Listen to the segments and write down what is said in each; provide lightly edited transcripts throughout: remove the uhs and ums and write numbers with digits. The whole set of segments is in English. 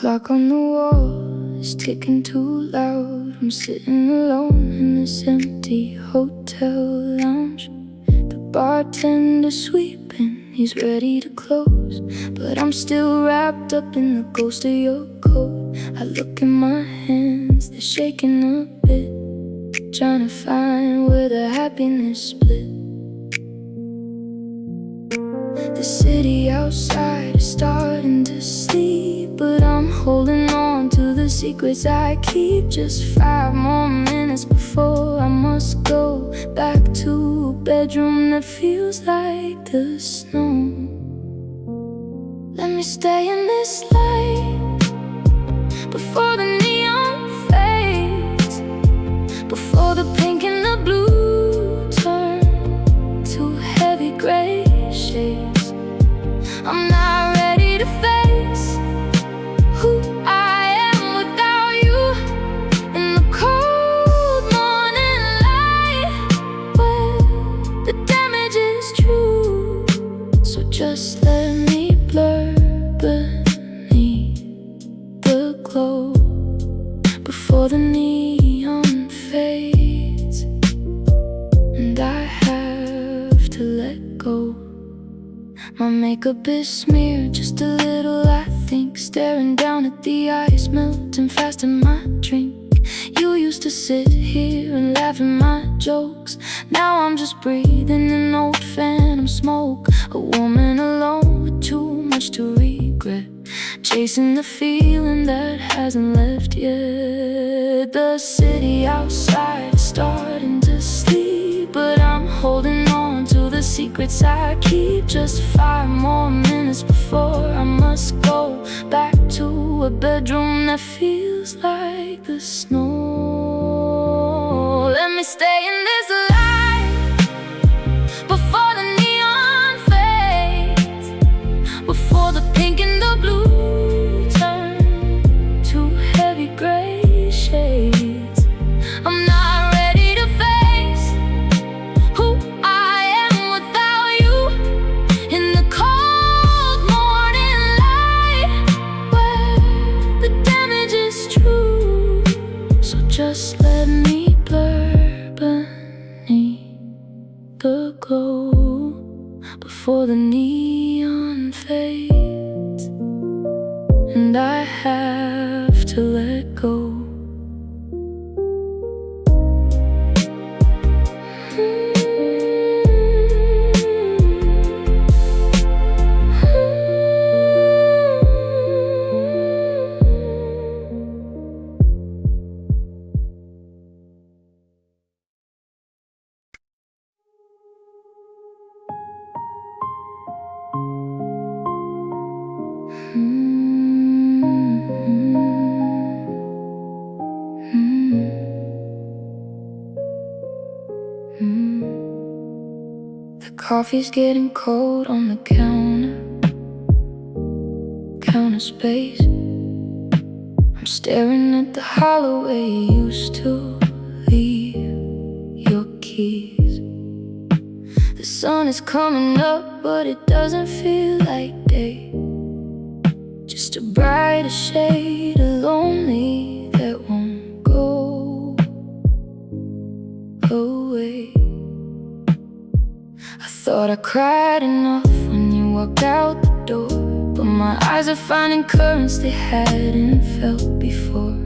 clock on the wall is ticking too loud. I'm sitting alone in this empty hotel lounge. The bartender sweeping, he's ready to close, but I'm still wrapped up in the ghost of your coat. I look in my hands, they're shaking a bit, trying to find where the happiness split. The city outside is starting to sleep, but I'm holding on to the secrets I keep. Just 5 more minutes before I must go back to a bedroom that feels like the snow. Let me stay in this light before the neon fades, before the pink and the blue turn to heavy gray shades. I'm not ready to face who I am without you in the cold morning light, where the damage is true. So just let me blur beneath the glow before the neon fades, and I have to let go. My makeup is smeared just a little, I think, staring down at the ice melting fast in my drink. You used to sit here and laugh at my jokes. Now I'm just breathing in old phantom smoke. A woman alone with too much to regret, chasing the feeling that hasn't left yet. The city outside is starting to sleep, but I'm holding on to the secrets I keep. Just 5 more minutes before I must go back to a bedroom that feels like the snow. Let me stay in this light before the neon fades, before the pink and the blue turn to heavy gray shades. I'm not ready to face who I am without you in the cold morning light, where the damage is true. So just let me blur beneath the glow before the neon fades, and I have to let go. The coffee's getting cold on the counter space. I'm staring at the hollow way you used to leave your keys. The sun is coming up, but it doesn't feel like day, just a brighter shade of lonely that won't go away. I thought I cried enough when you walked out the door, but my eyes are finding currents they hadn't felt before.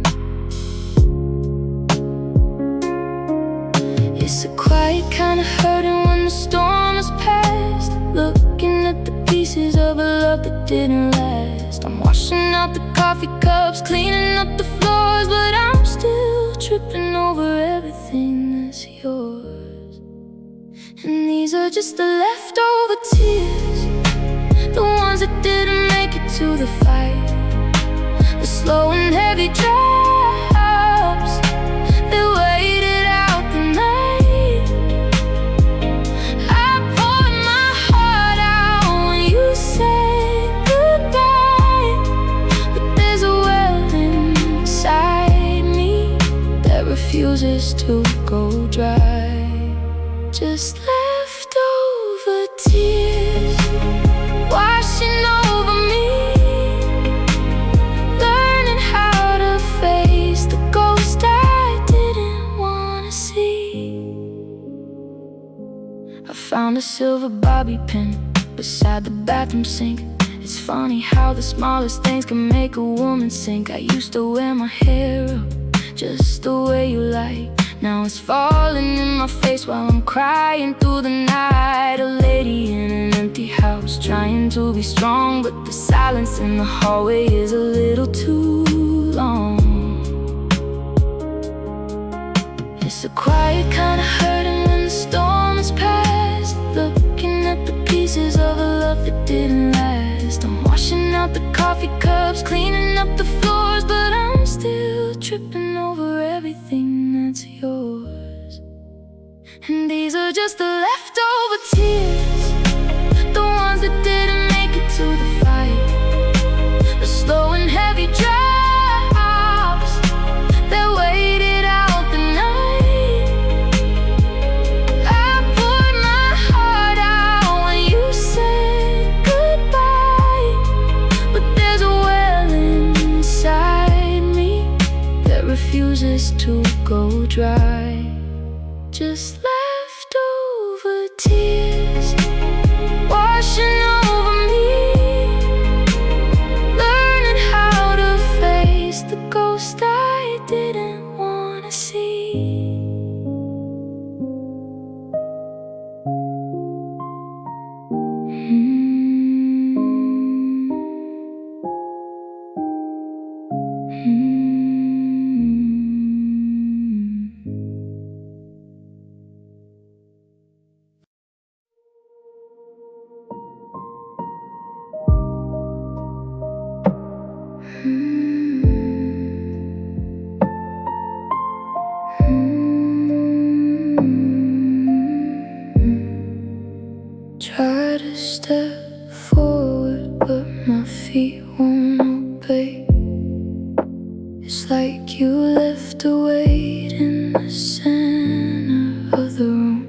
It's a quiet kind of hurting when the storm has passed, looking at the pieces of a love that didn't last. I'm washing out the coffee cups, cleaning up the floors, but I'm still tripping over everything that's yours. And these are just the leftover tears, the ones that didn't make it to the fight, the slow and heavy drops that waited out the night. I poured my heart out when you said goodbye, but there's a well inside me that refuses to go dry. Just leftover tears washing over me, learning silver bobby pin beside the bathroom sink. It's funny how the smallest things can make a woman sink. I used to wear my hair up just the way you like. Now it's falling in my face while I'm crying through the night. A lady in an empty house trying to be strong, but the silence in the hallway is a little too long. It's a quiet kind of hurting when the storm is past, looking at the pieces of a love that didn't last. I'm washing out the coffee cups, cleaning up the floors, but I'm still tripping over everything that's yours. And these are just the leftover tears, the ones that didn't make it to the fight, the slow and heavy drops that waited out the night. I poured my heart out when you said goodbye, but there's a well inside me that refuses to go dry. Just leftover tears washing over me, learning how to face the ghost I didn't want to see. Try to step forward, but my feet won't obey. It's like you left a weight in the center of the room.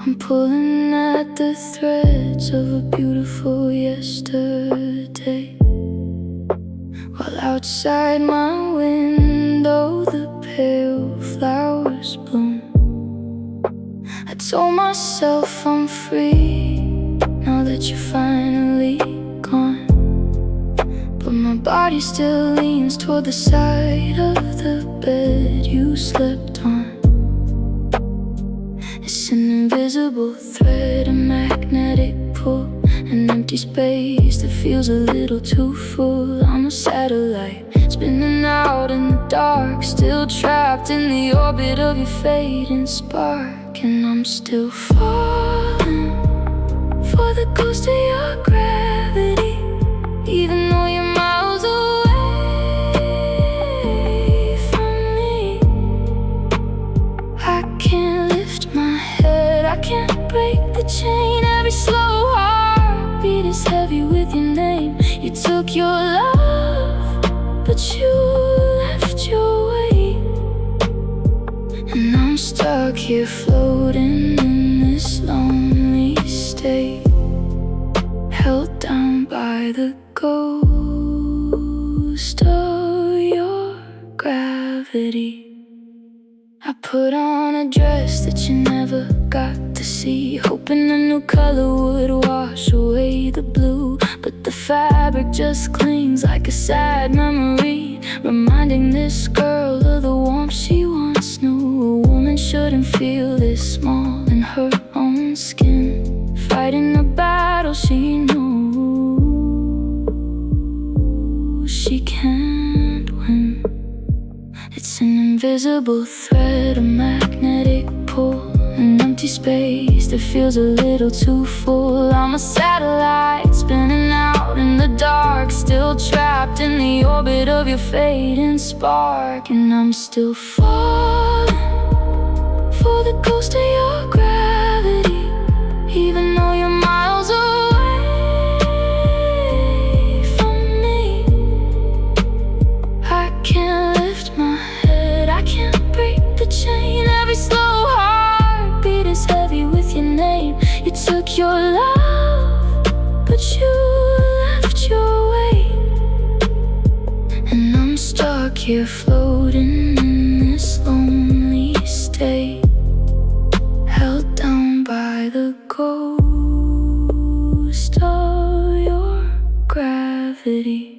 I'm pulling at the threads of a beautiful yesterday, while outside my window the pale flowers bloom. I told myself I'm free now that you're finally gone, but my body still leans toward the side of the bed you slept on. It's an invisible thread, a magnetic pull, an empty space that feels a little too full. I'm a satellite spinning out in the dark, still trapped in the orbit of your fading spark. And I'm still falling for the ghost of your gravity, even though you're miles away from me. I can't lift my head, I can't break the chain. Every slow heartbeat is heavy with your name. You took your love, but you left your weight. And I'm stuck here floating in this lonely state, held down by the ghost of your gravity. I put on a dress that you never got to see, hoping a new color would wash away the blue, but the fabric just clings like a sad memory, reminding this girl of the warmth she once knew. A woman shouldn't feel this small in her own skin, fighting a battle she knows she can't win. It's an invisible thread, a magnetic pull, an empty space that feels a little too full. I'm a satellite spinning out in the dark, still trapped in the orbit of your fading spark. And I'm still falling for the ghost of your gravity, even though you're miles away from me. I can't lift my head, I can't break the chain. Every slow heartbeat is heavy with your name. You took your love, but you left your weight. And I'm stuck here floating in this lonely state, held down by the gravity.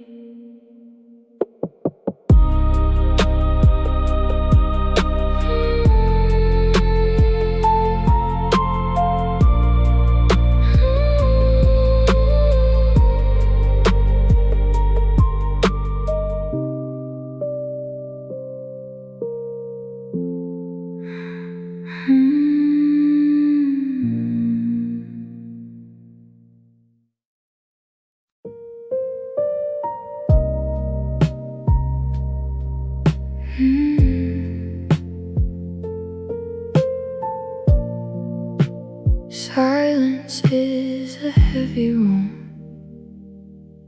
Silence is a heavy room.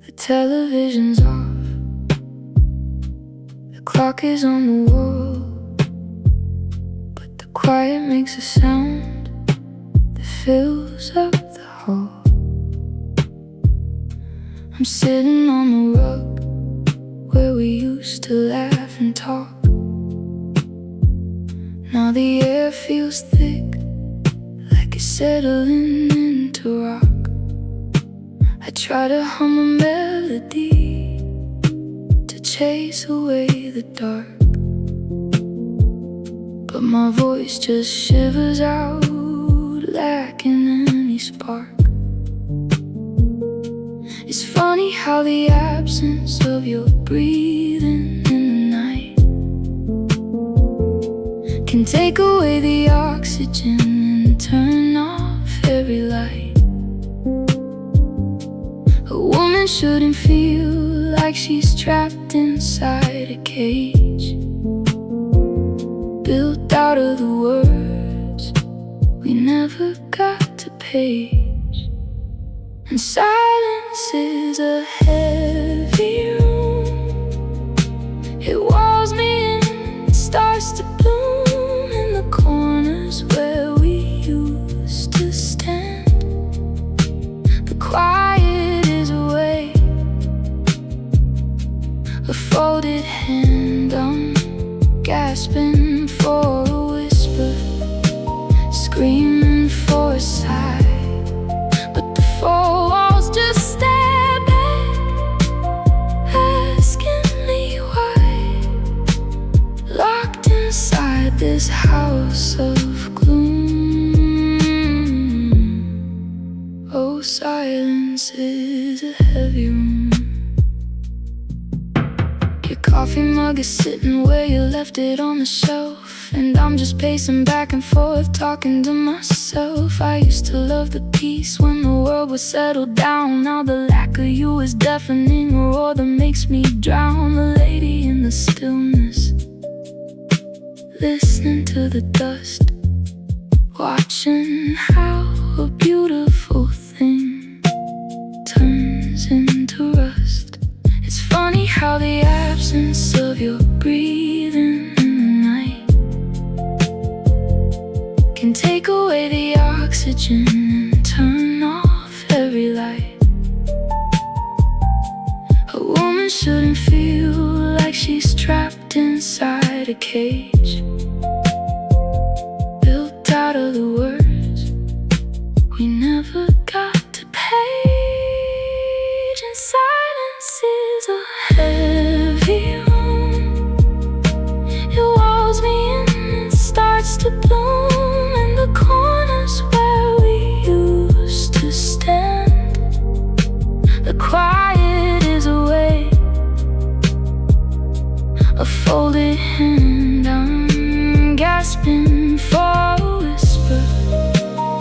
The television's off. The clock is on the wall, but the quiet makes a sound that fills up the hall. I'm sitting on the rug where we used to laugh and talk. Now the air feels thick, like it's settling into rock. I try to hum a melody to chase away the dark, but my voice just shivers out, lacking any spark. It's funny how the absence of your breathing in the night can take away the oxygen and turn off every light. A woman shouldn't feel like she's trapped inside a cage, built out of the words we never got to page. And silence is a heavy room. It walls me in, starts to bloom in the corners where we used to stand. The quiet is away, a folded hand. I'm gasping for a whisper, screaming for a sigh. Four walls just stare back, asking me why. Locked inside this house of gloom. Oh, silence is a heavy room. Your coffee mug is sitting where you left it on the shelf, and I'm just pacing back and forth, talking to myself. I used to love the peace when the world was settled down. Now the lack of you is deafening, a roar that makes me drown. The lady in the stillness, listening to the dust, watching how a beautiful thing turns into rust. It's funny how the absence of your breathing in the night can take away the oxygen and turn off every light. A woman shouldn't feel like she's trapped inside a cage, built out of the words we never got to page. And silence is a heavy room. It walls me in, it starts to bloom in the corners where we used to stand. The quiet is away, a folded hand. I'm gasping for a whisper,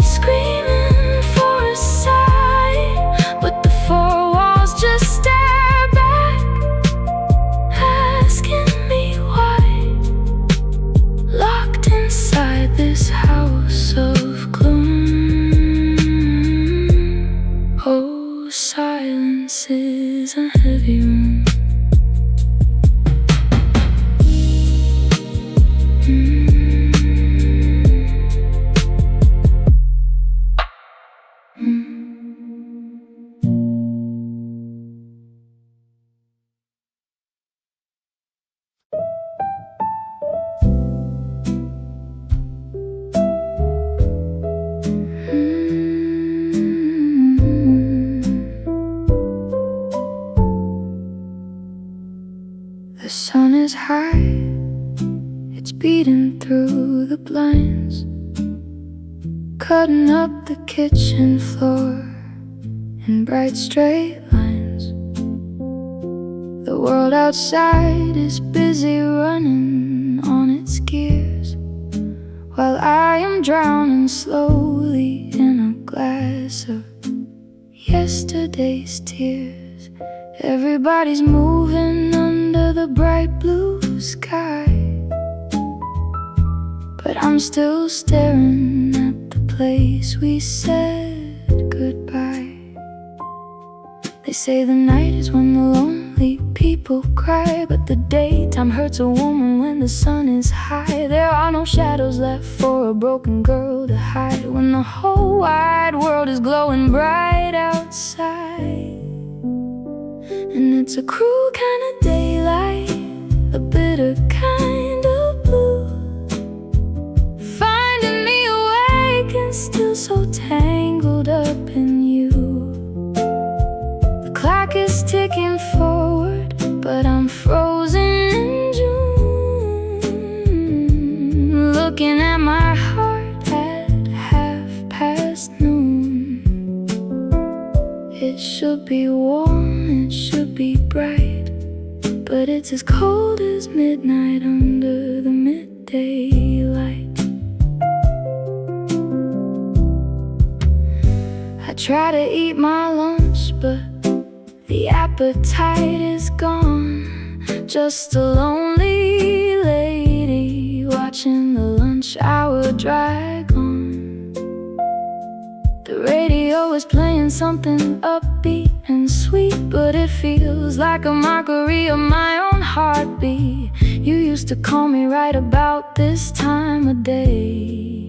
screaming for a sigh. But the four walls just stare back, asking me why. Locked inside this house of gloom. Oh, silence is a heavy room. sun's high, it's beating through the blinds, cutting up the kitchen floor in bright straight lines. The world outside is busy running on its gears, while I am drowning slowly in a glass of yesterday's tears. Everybody's moving under the bright blue sky, but I'm still staring at the place we said goodbye. They say the night is when the lonely people cry, but the daytime hurts a woman when the sun is high. There are no shadows left for a broken girl to hide when the whole wide world is glowing bright outside. And it's a cruel kind of daylight, a bitter kind of blue, finding me awake and still so tangled up in you. The clock is ticking forward, but I'm frozen in June, looking at my heart at noon. It should be warm, it should be bright, but it's as cold as midnight under the midday light. I try to eat my lunch, but the appetite is gone. Just a lonely lady watching the lunch hour drag on. The radio is playing something upbeat and sweet, but it feels like a mockery of my own heartbeat. You used to call me right about this time of day,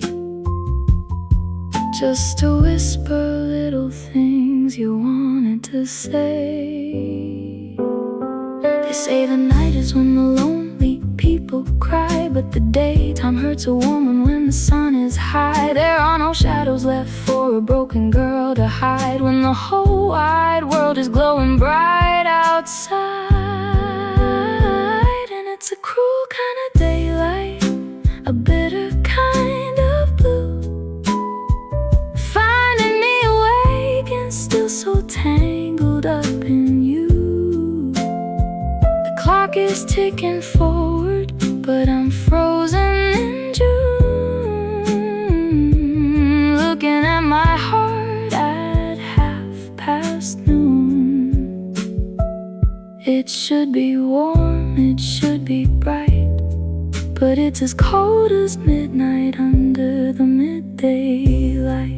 just to whisper little things you wanted to say. They say the night is when the lonely people cry, but the daytime hurts a woman when the sun is high. There are no shadows left for a broken girl to hide when the whole wide world is glowing bright outside. And it's a cruel kind of daylight, a bitter kind of blue, finding me awake and still so tangled up in you. The clock is ticking forward, but I'm frozen in June, looking at my heart at noon. It should be warm, it should be bright, but it's as cold as midnight under the midday light.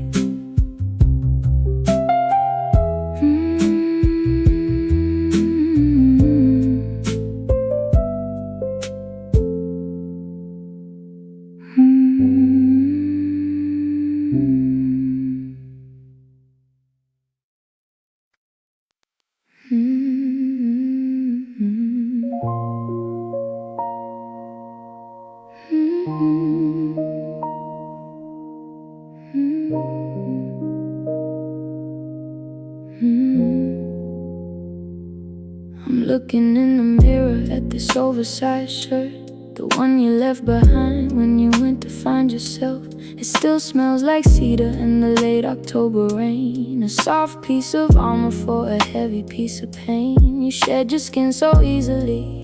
I'm looking in the mirror at this oversized shirt, the one you left behind when you went to find yourself. It still smells like cedar in the late October rain, a soft piece of armor for a heavy piece of pain. You shed your skin so easily,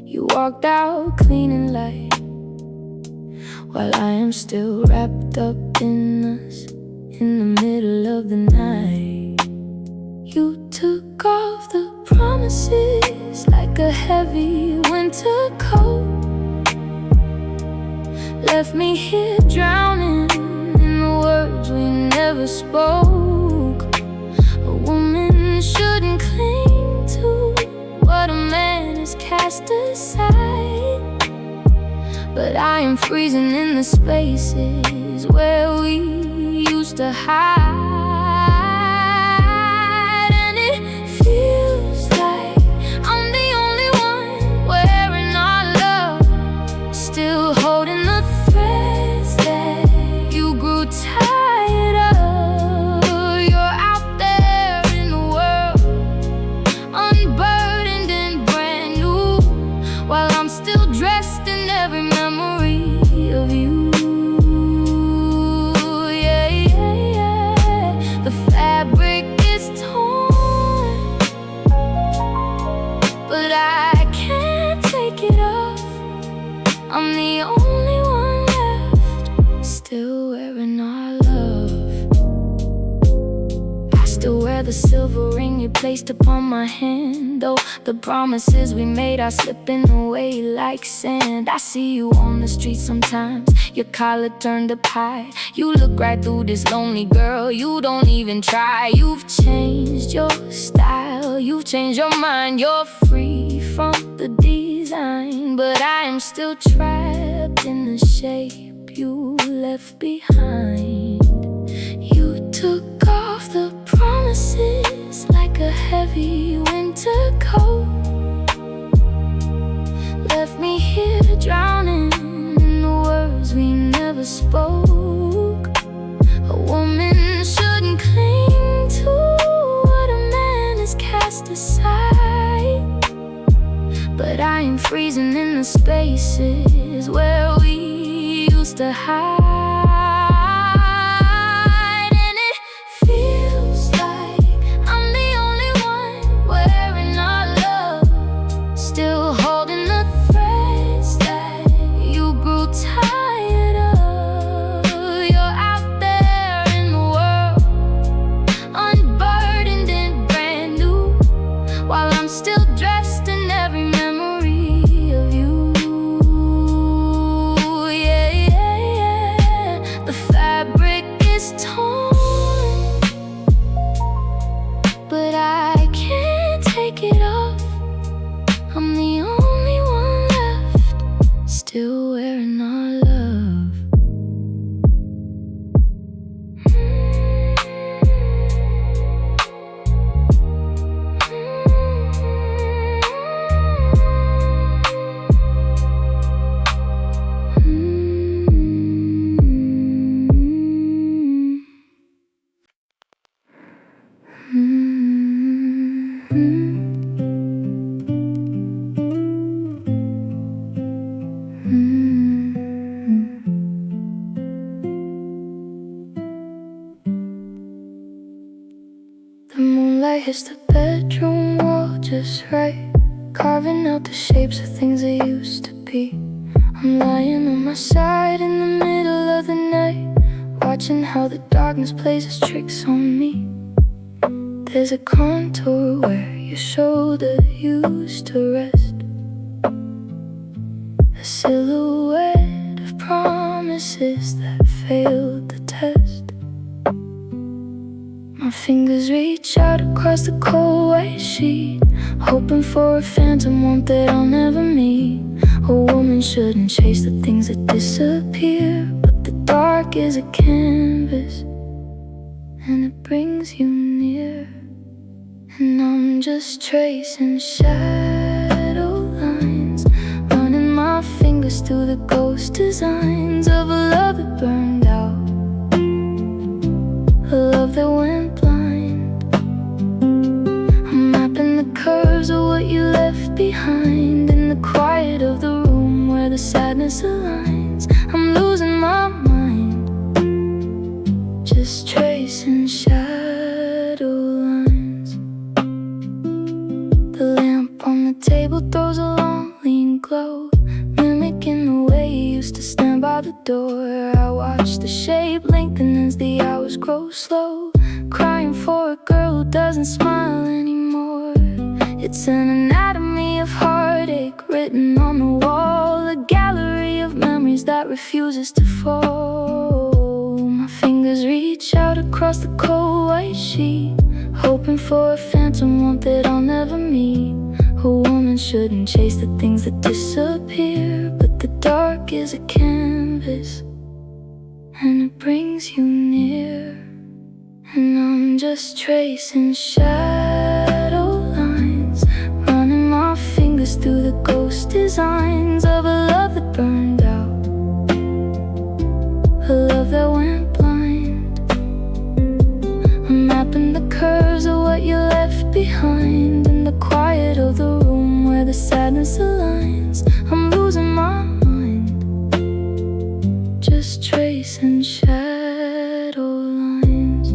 you walked out clean and light, while I am still wrapped up in us in the middle of the night. You took off the promises like a heavy winter coat, left me here drowning in the words we never spoke. A woman shouldn't cling to what a man has cast aside, but I am freezing in the spaces where we used to hide. And it feels like I'm the only one wearing our love, still holding the threads that you grew tired of. You're out there in the world, unburdened and brand new, you placed upon my hand. Oh, the promises we made are slipping away like sand. I see you on the street sometimes, your collar turned up high. You look right through this lonely girl, you don't even try. You've changed your style, you've changed your mind. You're free from the design, but I am still trapped in the shape you left behind. You took off the promises like a heavy winter coat, left me here drowning in the words we never spoke. A woman shouldn't cling to what a man has cast aside, but I am freezing in the spaces where we used to hide. And it feels like I'm the only one wearing our love, still holding the threads that you grew tired of. You're out there in the world, unburdened and brand new, while I'm still dressed in every memory of you. Yeah, yeah, yeah. The fabric is torn, but I can't take it off. I'm the only one left, still wearing our love. The moonlight hits the bedroom wall just right, carving out the shapes of things that used to be. I'm lying on my side in the middle of the night, watching how the darkness plays its tricks on me. There's a contour where your shoulder used to rest, a silhouette of promises that failed the test. My fingers reach out across the cold white sheet, hoping for a phantom warmth that I'll never meet. A woman shouldn't chase the things that disappear, but the dark is a canvas, and it brings you near. And I'm just tracing shadow lines, running my fingers through the ghost designs of a love that burned out, a love that went blind. I'm mapping the curves of what you left behind, in the quiet of the room where the sadness aligns. I'm losing my mind, just tracing shadow lines. The lamp on the table throws a long lean glow, mimicking the way you used to stand by the door. I watch the shape lengthen as the hours grow slow, crying for a girl who doesn't smile anymore. It's an anatomy of heartache written on the wall, a gallery of memories that refuses to fall. My fingers reach out across the cold white sheet, hoping for a phantom warmth that I'll never meet. A woman shouldn't chase the things that disappear, but the dark is a canvas, and it brings you near. And I'm just tracing shadow lines, running my fingers through the ghost designs of a love that burned out, a love that went blind. I'm mapping the curves of what you left behind, in the quiet of the room where the sadness aligns. I'm losing my mind, just tracing shadow lines.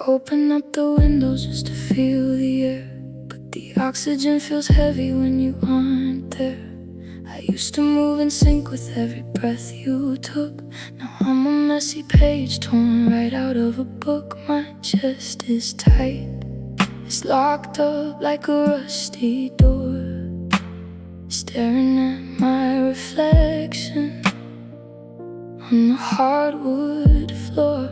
open up the windows just to feel the air, but the oxygen feels heavy when you aren't there. I used to move in sync with every breath you took. Now I'm a messy page torn right out of a book. My chest is tight, it's locked up like a rusty door, staring at my reflection on the hardwood floor.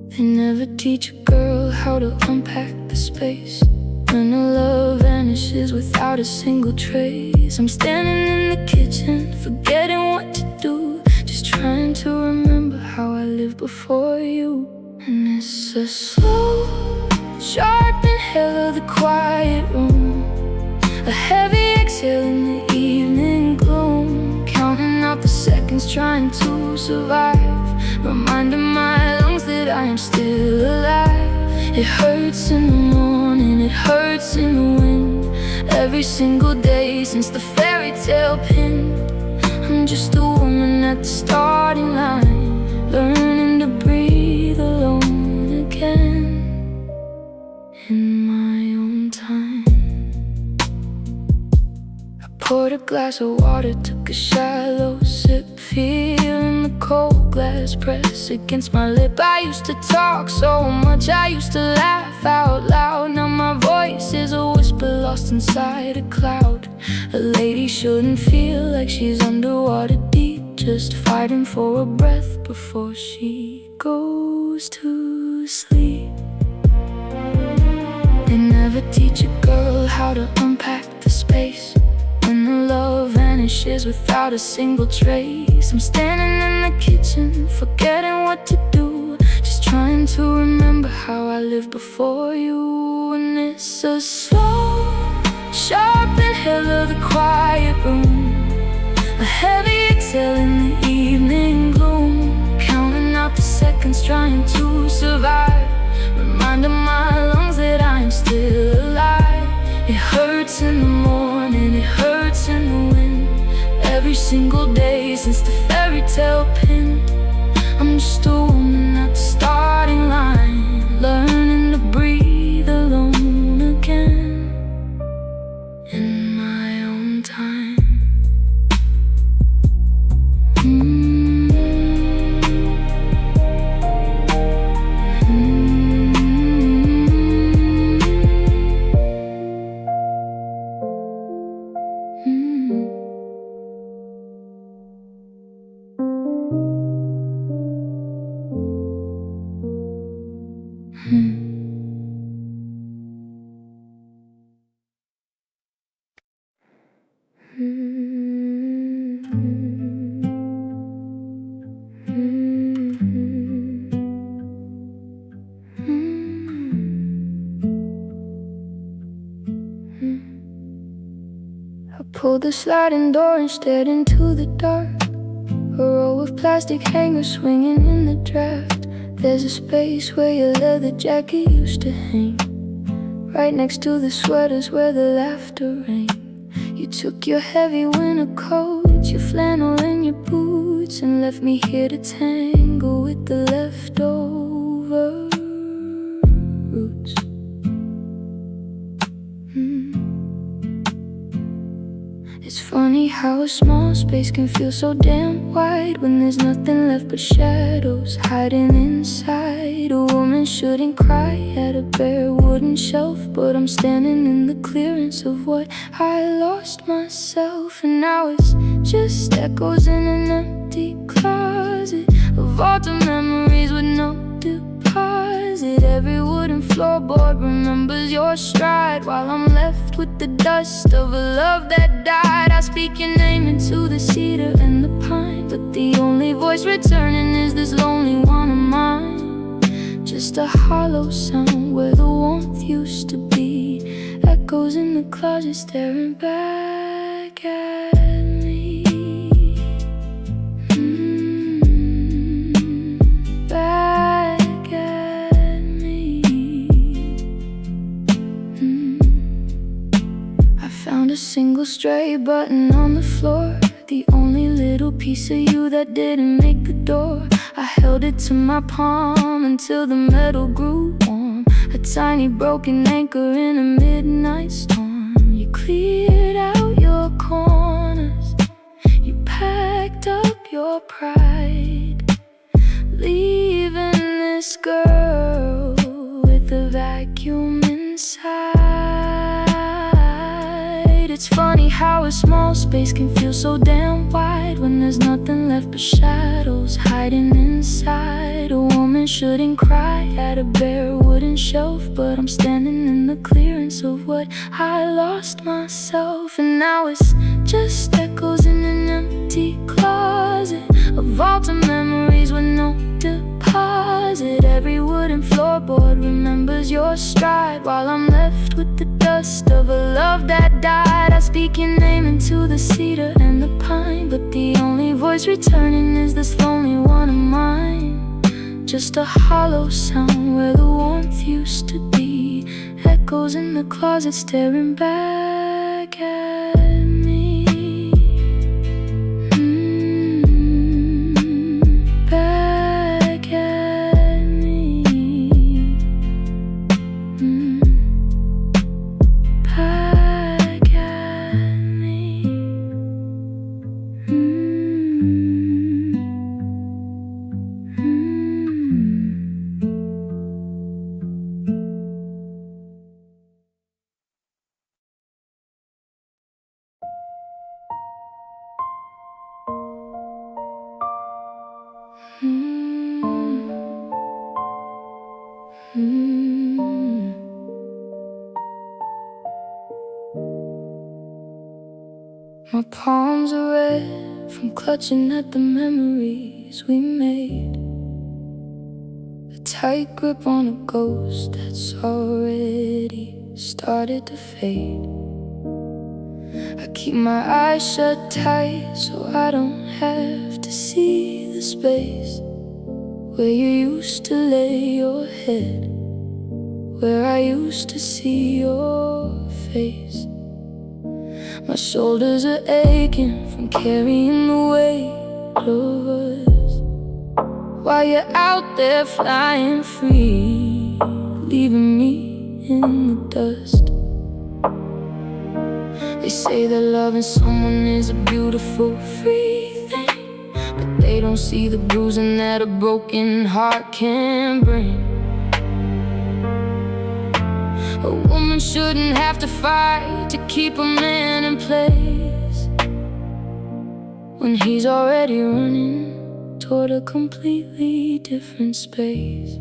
They never teach a girl how to unpack the space when her love vanishes without a single trace. I'm standing in the kitchen, forgetting what to do, just trying to remember how I lived before you. And it's a slow, sharp inhale of the quiet room, a heavy exhale in the evening gloom, counting out the seconds trying to survive, reminding my lungs that I am still alive. It hurts in the morning, it hurts in the wind, every single day since the fairy tale pinned. I'm just a woman at the starting line, learning to breathe alone again, in my own time. I poured a glass of water, took a shallow sip, feeling the cold glass press against my lip. I used to talk so much, I used to laugh out loud. Now my voice is a whisper lost inside a cloud. A lady shouldn't feel like she's underwater deep, just fighting for a breath before she goes to sleep. They never teach a girl how to unpack the space when the love vanishes without a single trace. I'm standing in the kitchen, forgetting what to do, just trying to remember how I lived before you. And it's a slow, sharp inhale of the quiet room, a heavy exhale in the evening gloom, counting out the seconds trying to survive, reminding my lungs that I'm still alive. It hurts in the morning, it hurts in the wind, every single day since the fairy tale pinned. I'm just a woman at the starting line, learning to breathe alone again, in my own time. I pulled the sliding door and stared into the dark, a row of plastic hangers swinging in the draft. There's a space where your leather jacket used to hang, right next to the sweaters where the laughter rang. You took your heavy winter coat, your flannel and your boots, and left me here to tangle with the leftover roots. It's funny how a small space can feel so damn wide when there's nothing left but shadows hiding inside. A woman shouldn't cry at a bare wooden shelf, but I'm standing in the clearance of what I lost myself. And now it's just echoes in an empty closet of all the memories with no deposit. Every wooden floorboard remembers your stride, while I'm left with the dust of a love that died. I speak your name into the cedar and the pine, but the only voice returning is this lonely one of mine. Just a hollow sound where the warmth used to be, echoes in the closet staring back at me. Back at me. I found a single stray button on the floor, the only little piece of you that didn't make the door. I held held it to my palm until the metal grew warm. A tiny broken anchor in a midnight storm. You cleared out your corners, you packed up your pride, leaving this girl with a vacuum inside. It's funny how a small space can feel so damn wide when there's nothing left but shadows hiding inside. A woman shouldn't cry at a bare wooden shelf, but I'm standing in the clearance of what I lost myself. And now it's just echoes in an empty closet, a vault of memories with no deposit. Every wooden floorboard remembers your stride, while I'm left with the dust of a love that died. I speak your name into the cedar and the pine, but the only voice returning is this lonely one of mine. Just a hollow sound where the warmth used to be, echoes in the closet staring back at me. Back at me. Back at me. My palms are red from clutching at the memories we made, a tight grip on a ghost that's already started to fade. I keep my eyes shut tight so I don't have to see the space where you used to lay your head, where I used to see your face. My shoulders are aching from carrying the weight of us, while you're out there flying free, leaving me in the dust. They say that loving someone is a beautiful free thing, but they don't see the bruising that a broken heart can bring. A woman shouldn't have to fight to keep a man in place when he's already running toward a completely different space.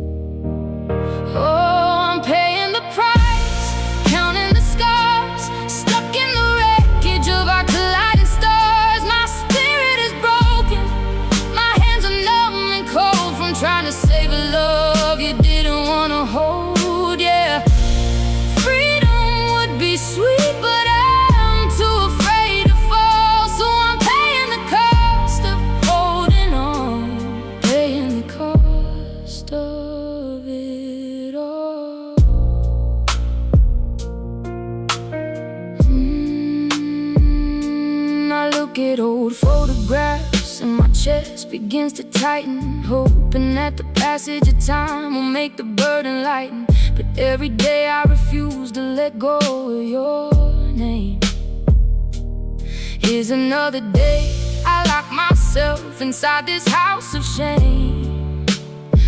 Oh, I'm paying the price, counting the scars, stuck in the wreckage of our colliding stars. My spirit is broken, my hands are numb and cold from trying to save a love you didn't want to hold, yeah. Sweet, but I'm too afraid to fall, so I'm paying the cost of holding on, paying the cost of it all. I look at old photographs and my chest begins to tighten, hoping that the passage of time will make the burden lighten. But every day I refuse to let go of your name. Here's another day I lock myself inside this house of shame.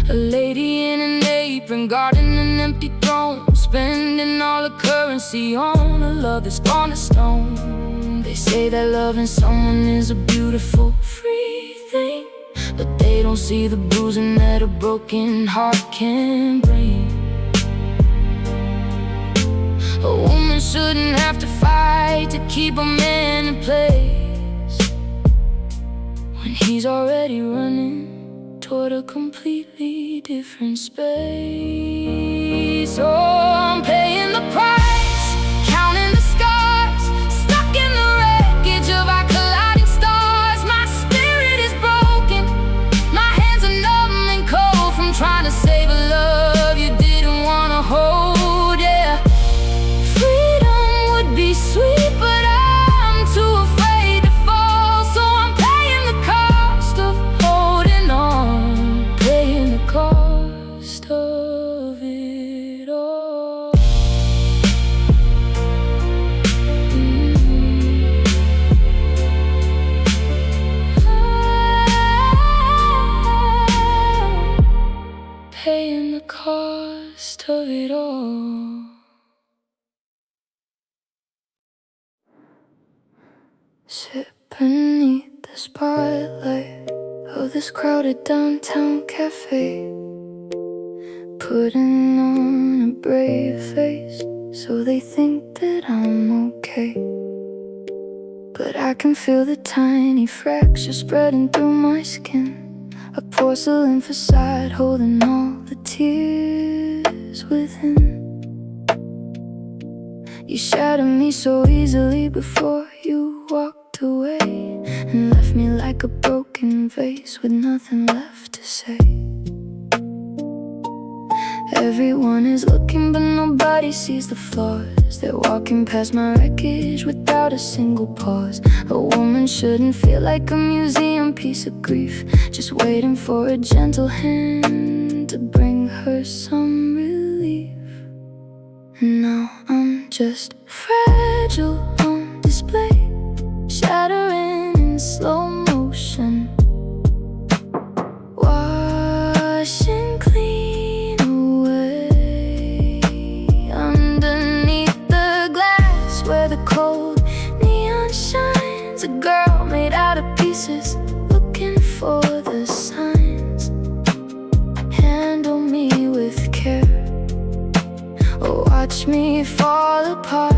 A lady in an apron guarding an empty throne, spending all the currency on a love that's gone to stone. They say that loving someone is a beautiful free thing, but they don't see the bruising that a broken heart can bring. A woman shouldn't have to fight to keep a man in place when he's already running toward a completely different space. Oh, I'm paying the price, counting the scars, stuck in the wreckage of our colliding stars. My spirit is broken, my hands are numb and cold from trying to save a love you didn't want to hold, yeah. Sweet, but I'm too afraid to fall, so I'm paying the cost of holding on. the cost of it all. Sit beneath the spotlight of this crowded downtown cafe, putting on a brave face so they think that I'm okay. But I can feel the tiny fractures spreading through my skin, a porcelain facade holding all the tears within. You shattered me so easily before you walked away, and left me like a broken vase with nothing left to say. Everyone is looking but nobody sees the flaws. They're walking past my wreckage without a single pause. A woman shouldn't feel like a museum piece of grief, just waiting for a gentle hand to bring her some relief. And now I'm just fragile on display, shattering in slow motion, washing clean away. Underneath the glass where the cold neon shines, a girl made out of pieces, looking for the signs. Handle me with care, or watch me fall apart.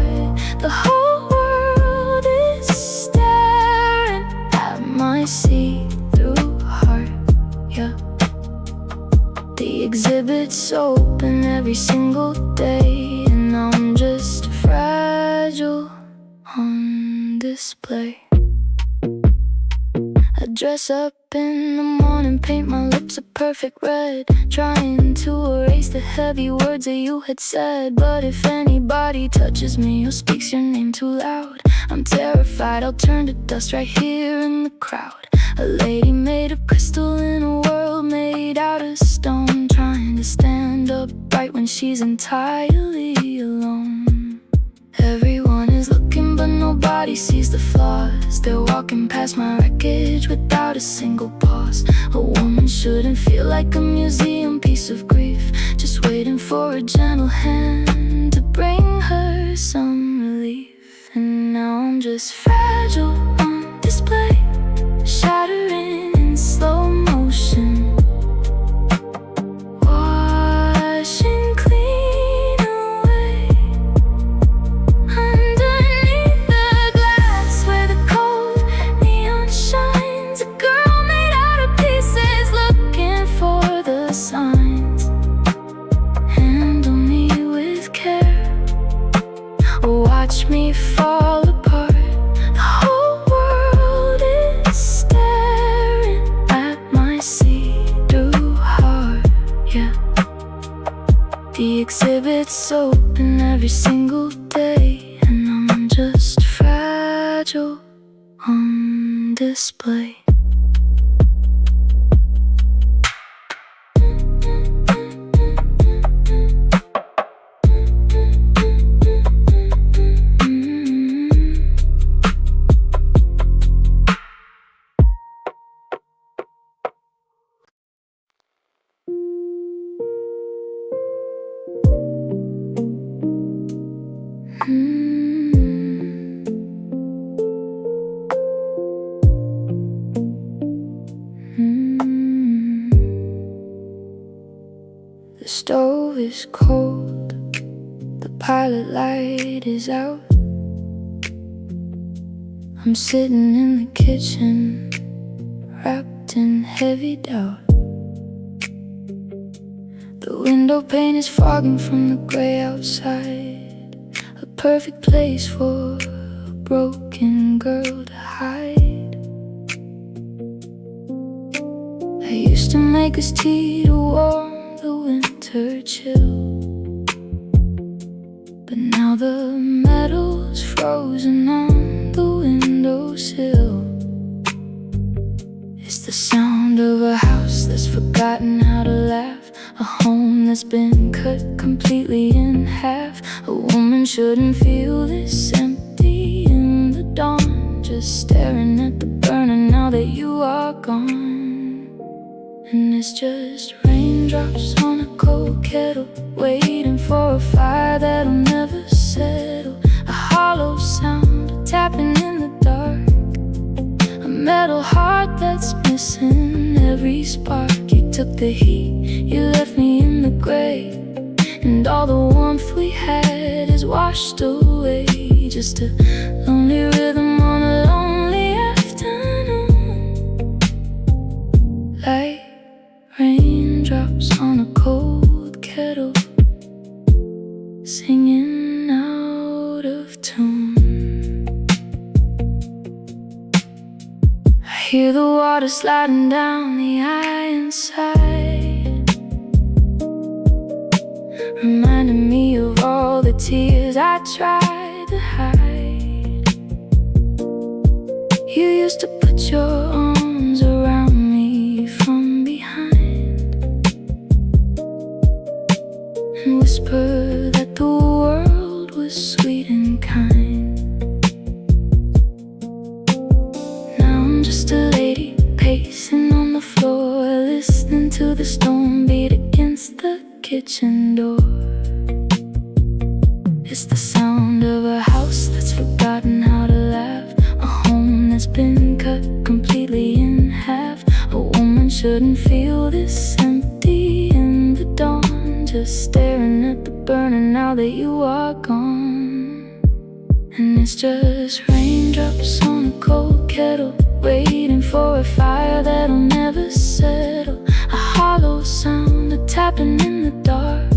The whole world is staring at my see-through heart, yeah. The exhibit's open every single day, and I'm just fragile on display. I dress up in the morning, paint my lips a perfect red, trying to erase the heavy words that you had said. But if anybody touches me or speaks your name too loud, I'm terrified I'll turn to dust right here in the crowd. A lady made of crystal in a world made out of stone, trying to stand upright when she's entirely alone. Everyone is looking but nobody sees the flaws. They're walking past my wreckage without a single pause. A woman shouldn't feel like a museum piece of grief, just waiting for a gentle hand to bring her some relief. And now I'm just fragile on display, shattering in slow motion, washing clean away. Underneath the glass where the cold neon shines, a girl made out of pieces, looking for the signs. Handle me with care, or watch me fall apart. The whole world is staring at my see-through heart, yeah. The exhibit's open every single day, and I'm just fragile on display. The stove is cold, the pilot light is out. I'm sitting in the kitchen, wrapped in heavy doubt. The window pane is fogging from the gray outside, a perfect place for a broken girl to hide. I used to make us tea to warm the winter chill, but now the metal's frozen on the windowsill. It's the sound of a house that's forgotten how to laugh, a home that's been cut completely in half. A woman shouldn't feel this empty in the dawn, just staring at the burner now that you are gone. And it's just rain raindrops on a cold kettle, waiting for a fire that'll never settle. A hollow sound, a tapping in the dark, a metal heart that's missing every spark. You took the heat, you left me in the gray, and all the warmth we had is washed away. Just a lonely rhythm on a lonely afternoon, like raindrops on a cold kettle, singing out of tune. I hear the water sliding down the iron side, reminding me of all the tears I tried to hide. You used to put your arms around me from behind and whisper that the world was sweet and kind. Now I'm just a lady pacing on the floor, listening to the stone beat against the kitchen door. It's the sound of a house that's forgotten how to laugh, a home that's been cut completely in half. A woman shouldn't feel this empty in the dawn, just staring at the burning now that you are gone. And it's just raindrops on a cold kettle, waiting for a fire that'll never settle. A hollow sound, a tapping in the dark,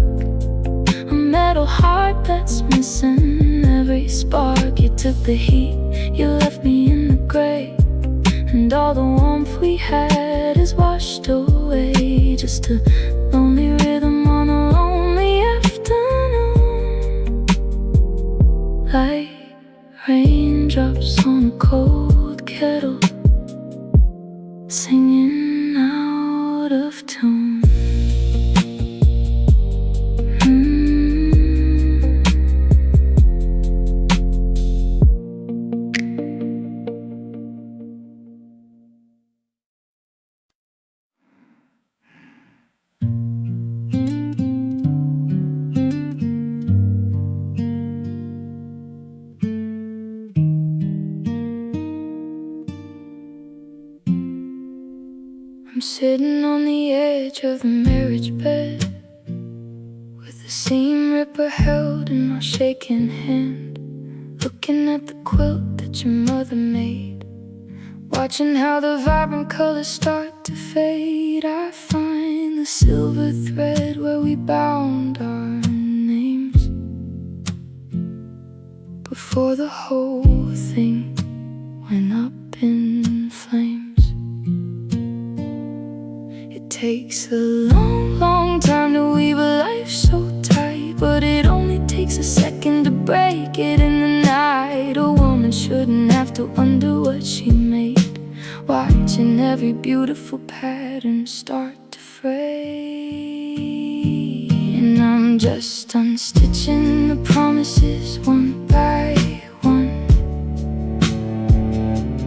a metal heart that's missing every spark. You took the heat, you left me in the gray, and all the warmth we had is washed away. Just a lonely rhythm on a lonely afternoon, like raindrops on a cold kettle, singing out of tune. I'm sitting on the edge of the marriage bed, with the seam ripper held in my shaking hand, looking at the quilt that your mother made, watching how the vibrant colors start to fade. I find the silver thread where we bound our names before the whole thing went up in flames. It takes a long, long time to weave a life so tight, but it only takes a second to break it in the night. A woman shouldn't have to undo what she made, watching every beautiful pattern start to fray. And I'm just unstitching the promises one by one,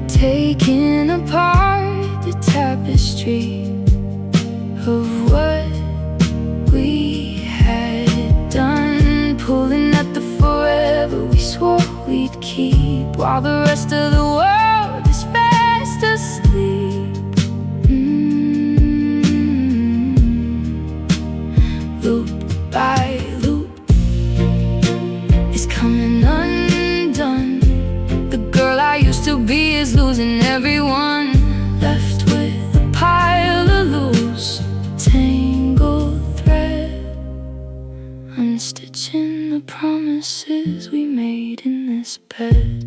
taking apart the tapestry of what we had done, pulling at the forever we swore we'd keep, while the rest of the world is fast asleep. Loop by loop is coming undone. The girl I used to be is losing everyone, left with a pile of loose tangled thread, unstitching the promises we made in this bed.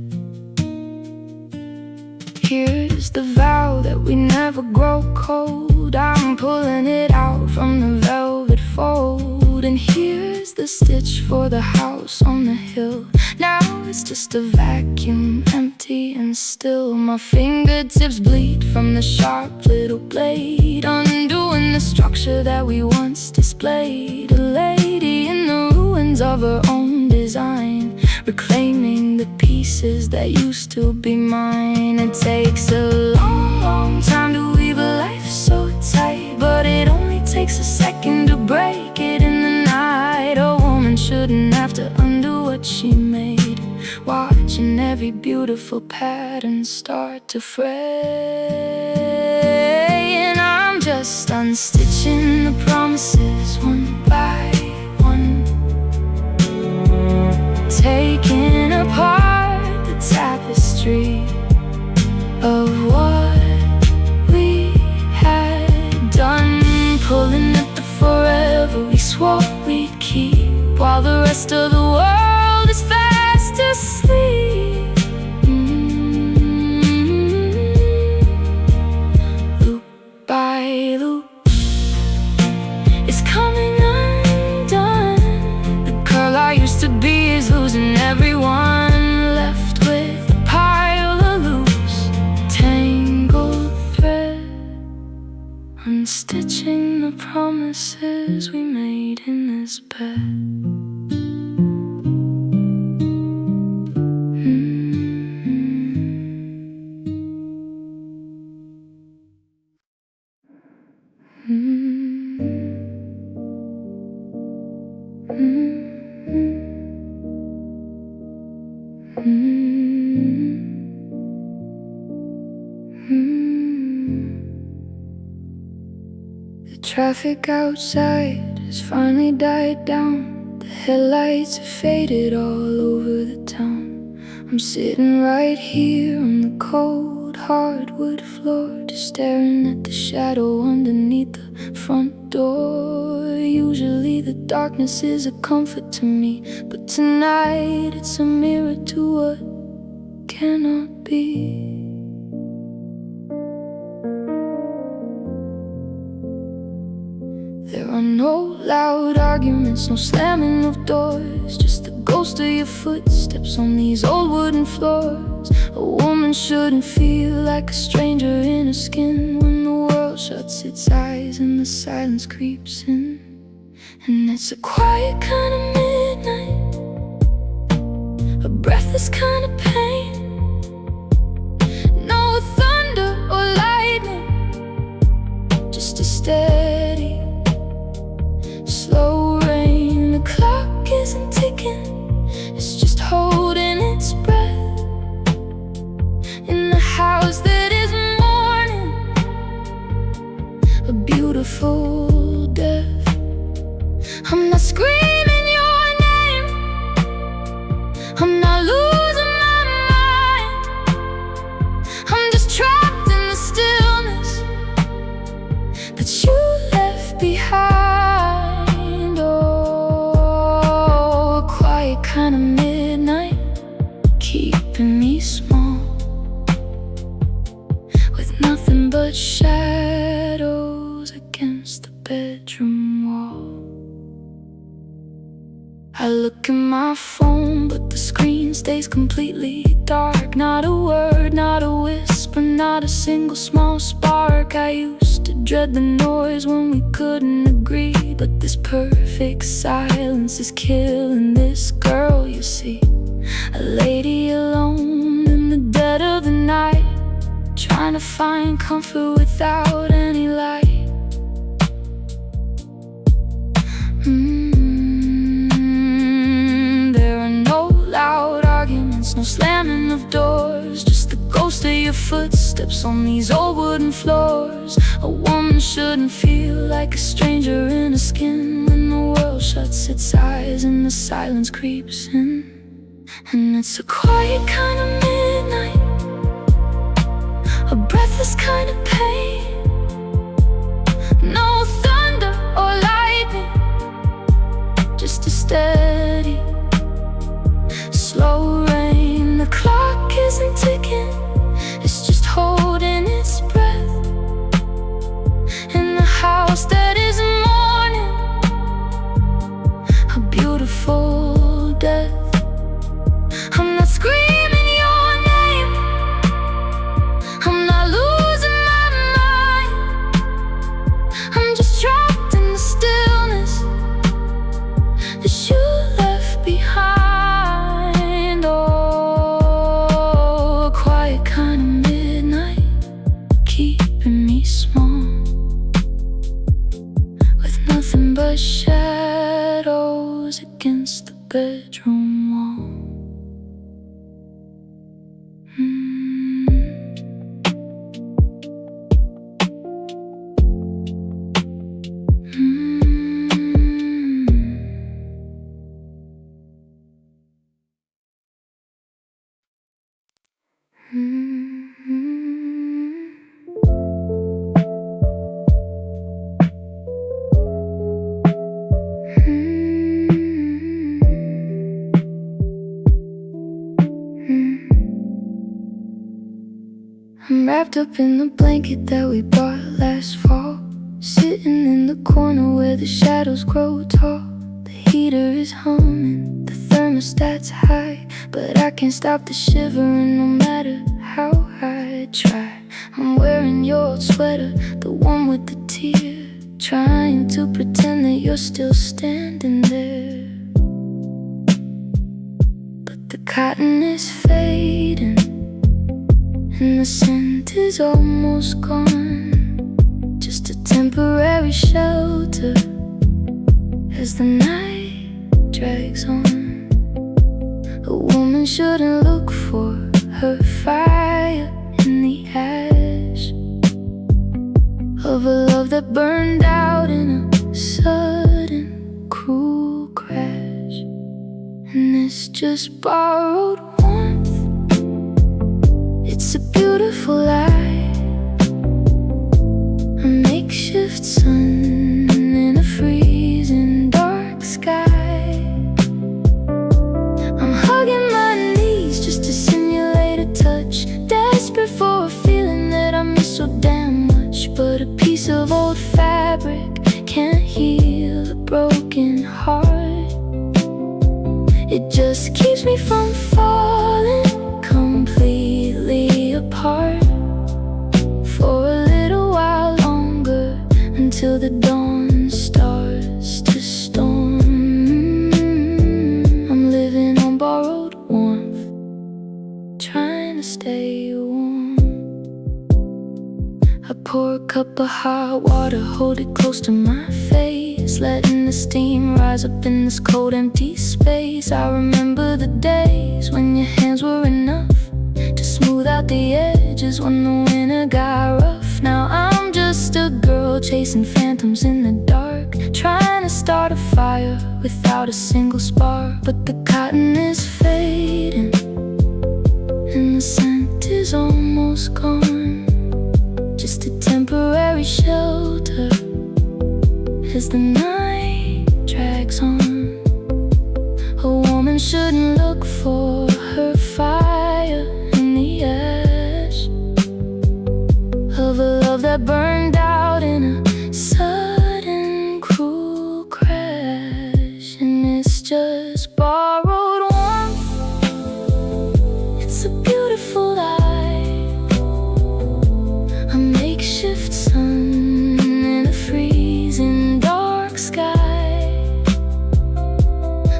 Here's the vow that we never grow cold, I'm pulling it out from the velvet fold. And here's the stitch for the house on the hill, now it's just a vacuum, empty and still. My fingertips bleed from the sharp little blade, undoing the structure that we once displayed. A lady in the ruins of her own design, reclaiming the pieces that used to be mine. It takes a long, long time to weave a life so tight, but it only takes takes a second to break it in the night. A woman shouldn't have to undo what she made, watching every beautiful pattern start to fray. And I'm just unstitching the promises one by one, taking apart the tapestry of what we had done, pulling at the forever we swore we'd keep, while the rest of the world is fast asleep. Loop by loop, it's coming undone. The girl I used to be is losing everyone, left with a pile of loose, tangled thread, unstitching the promises we made in this bed. The traffic outside has finally died down. The headlights have faded all over the town. I'm sitting right here on the cold hardwood floor, just staring at the shadow underneath the front door. Usually the darkness is a comfort to me, but tonight it's a mirror to what cannot be. There are no loud arguments, no slamming of doors, just the ghost of your footsteps on these old wooden floors. A woman shouldn't feel like a stranger in her skin when the world shuts its eyes and the silence creeps in. And it's a quiet kind of midnight, a breathless kind of pain. No thunder or lightning, just a steady, slow rain. The clock isn't ticking, it's just holding its breath in the house that is mourning a beautiful death. I'm not screaming your name, I'm not losing my mind, I'm just trapped in the stillness that you left behind. Oh, a quiet kind of midnight, keeping me small, with nothing but shadows against the bedroom wall. I look at my phone, but the screen stays completely dark. Not a word, not a whisper, not a single small spark. I used to dread the noise when we couldn't agree, but this perfect silence is killing this girl, you see. A lady alone in the dead of the night, trying to find comfort without any light. No slamming of doors, just the ghost of your footsteps on these old wooden floors. A woman shouldn't feel like a stranger in her skin when the world shuts its eyes and the silence creeps in. And it's a quiet kind of midnight, a breathless kind of pain. No thunder or lightning, just a steady, slow rain. The clock isn't ticking, it's just holding its breath in the house that is mourning a beautiful death. I'm not screaming your name, I'm not losing my mind, I'm just trapped in the stillness that you left behind. Oh, a quiet nothing but shadows against the bedroom wall. I'm wrapped up in the blanket that we bought last fall, sitting in the corner where the shadows grow tall. The heater is humming, the thermostat's high, but I can't stop the shivering no matter how I try. I'm wearing your old sweater, the one with the tear, trying to pretend that you're still standing there. But the cotton is fading and the scent is almost gone, just a temporary shelter as the night drags on. A woman shouldn't look for her fire in the ash of a love that burned out in a sudden cruel crash. And it's just borrowed warmth. It's a beautiful lie, a makeshift sun in a freezing dark sky. I'm hugging my knees just to simulate a touch, desperate for a feeling that I miss so damn much. But a piece of old fabric can't heal a broken heart. It just keeps me from falling completely apart for a little while longer, until the dawn starts to storm. I'm living on borrowed warmth, trying to stay warm. I pour a cup of hot water, hold it close to my face, letting the steam rise up in this cold empty space. I remember the days when your hands were enough to smooth out the edges when the winter got rough. Now I'm just a girl chasing phantoms in the dark, trying to start a fire without a single spark. But the cotton is fading and the scent is almost gone, just a temporary shelter as the night drags on. A woman shouldn't look for her fire in the ash of a love that burned out in a sudden cruel crash. And it's just borrowed warmth. It's a beautiful lie, a makeshift sun in a freezing dark sky.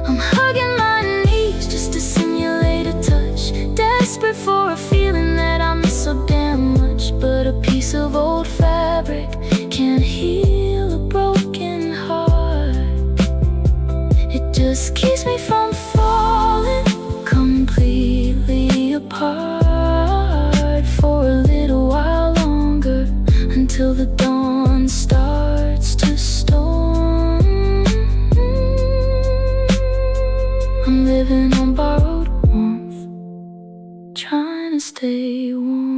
I'm hugging my knees just to simulate a touch, desperate for a feeling that I miss so damn much. But a piece of old fabric can't heal a broken heart. It just keeps me from falling completely apart for a little while longer, until the dawn starts to storm. I'm living on borrowed warmth, trying to stay warm.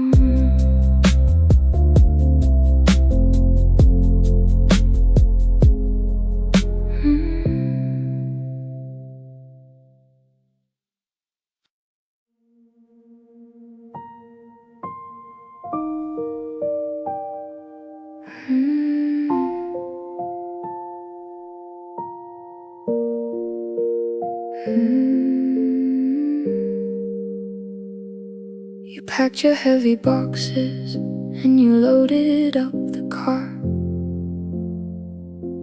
You packed your heavy boxes and you loaded up the car.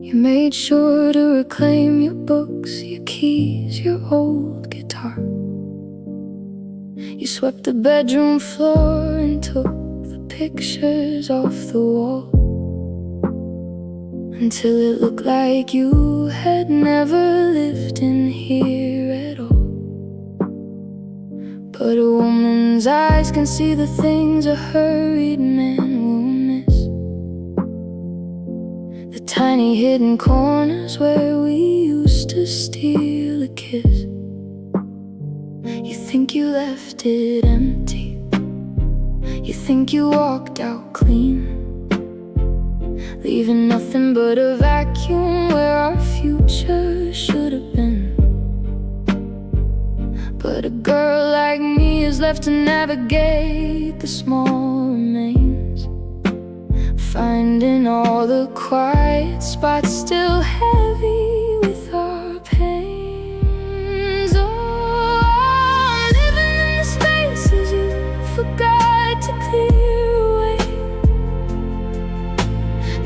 You made sure to reclaim your books, your keys, your old guitar. You swept the bedroom floor and took the pictures off the wall. until it looked like you had never lived in here at all. But a woman's eyes can see the things a hurried man will miss, the tiny hidden corners where we used to steal a kiss. You think you left it empty, you think you walked out clean, leaving nothing but a vacuum where our future should have been. But a girl like me is left to navigate the small remains, finding all the quiet spots still heavy with our pains. Oh, I'm living in the spaces you forgot to clear away,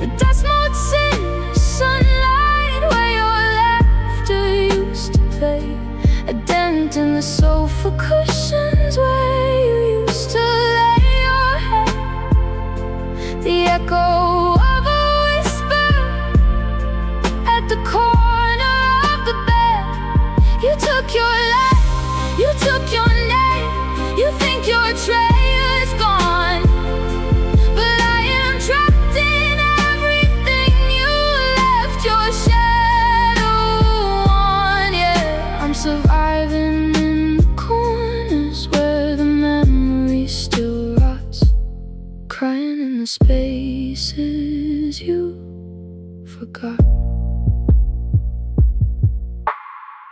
the dust motes in the sunlight where your laughter used to play, a dent in the sofa cushions where you used to lay your head, the echo of a whisper at the corner of the bed. You took your life, you took your name, you think your trail is gone, but I am trapped in everything you left your shadow on. Yeah, I'm surviving in the corners where the memory still rots, crying in the spaces you forgot.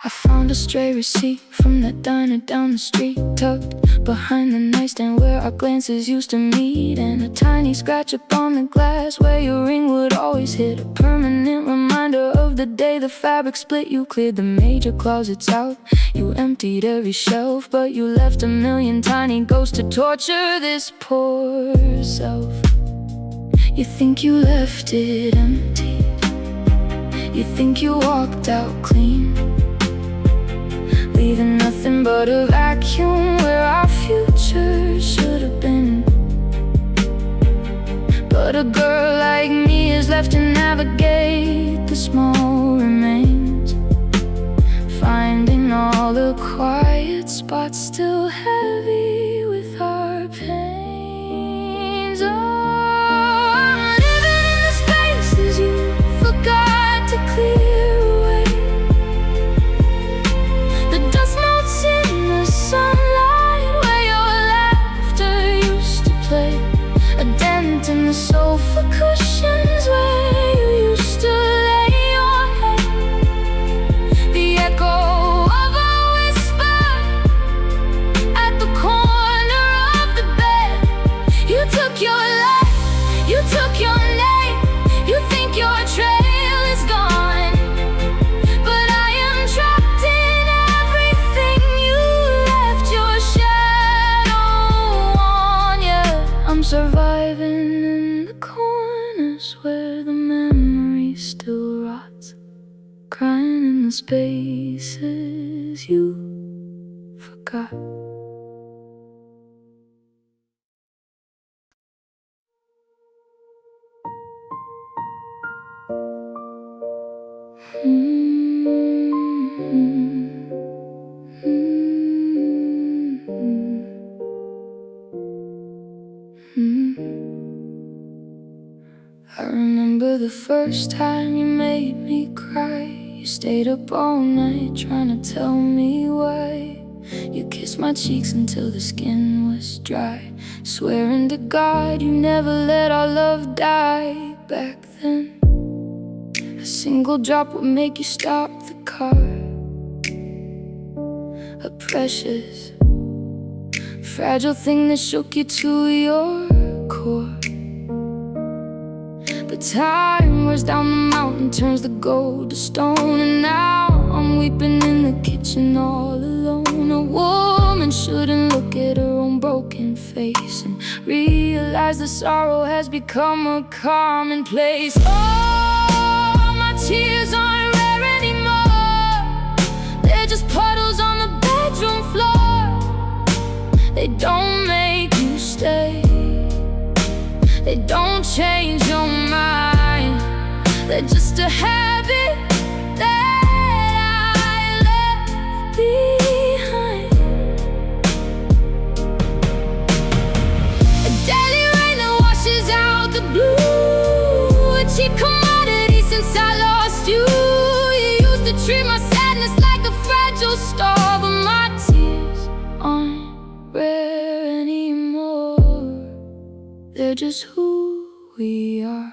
I found a stray receipt from that diner down the street, tucked behind the nightstand where our glances used to meet, and a tiny scratch upon the glass where your ring would always hit, a permanent reminder of the day the fabric split. You cleared the major closets out, you emptied every shelf, but you left a million tiny ghosts to torture this poor self. You think you left it empty, you think you walked out clean, leaving nothing but a vacuum where our future should have been. But a girl like me is left to navigate the small remains, finding all the quiet spots still heavy with our pains. Oh, I'm living in the spaces you forgot to clear away, the dust motes in the sunlight where your laughter used to play, a dent in the sofa cushions where you used to lay your head, the echo of a whisper at the corner of the bed. You took your life, you took your name, you think your trail is gone, but I am trapped in everything you left your shadow on. Yeah, I'm surviving in the corners where the memory still rots, crying in the spaces you forgot. I remember the first time you made me cry. You stayed up all night trying to tell me why. You kissed my cheeks until the skin was dry, swearing to God you never let our love die. Back then, a single drop would make you stop the car, a precious, fragile thing that shook you to your core. But time wears down the mountain, turns the gold to stone, and now I'm weeping in the kitchen all alone. A woman shouldn't look at her own broken face and realize the sorrow has become a commonplace. Oh, my tears aren't rare anymore, they're just puddles on the bedroom floor. They don't make you stay, they don't change your mind. They're just a habit that I left behind. A daily rain that washes out the blue, a cheap commodity since I lost you. You used to treat my sadness like a fragile star, but my tears aren't rare anymore. They're just who we are.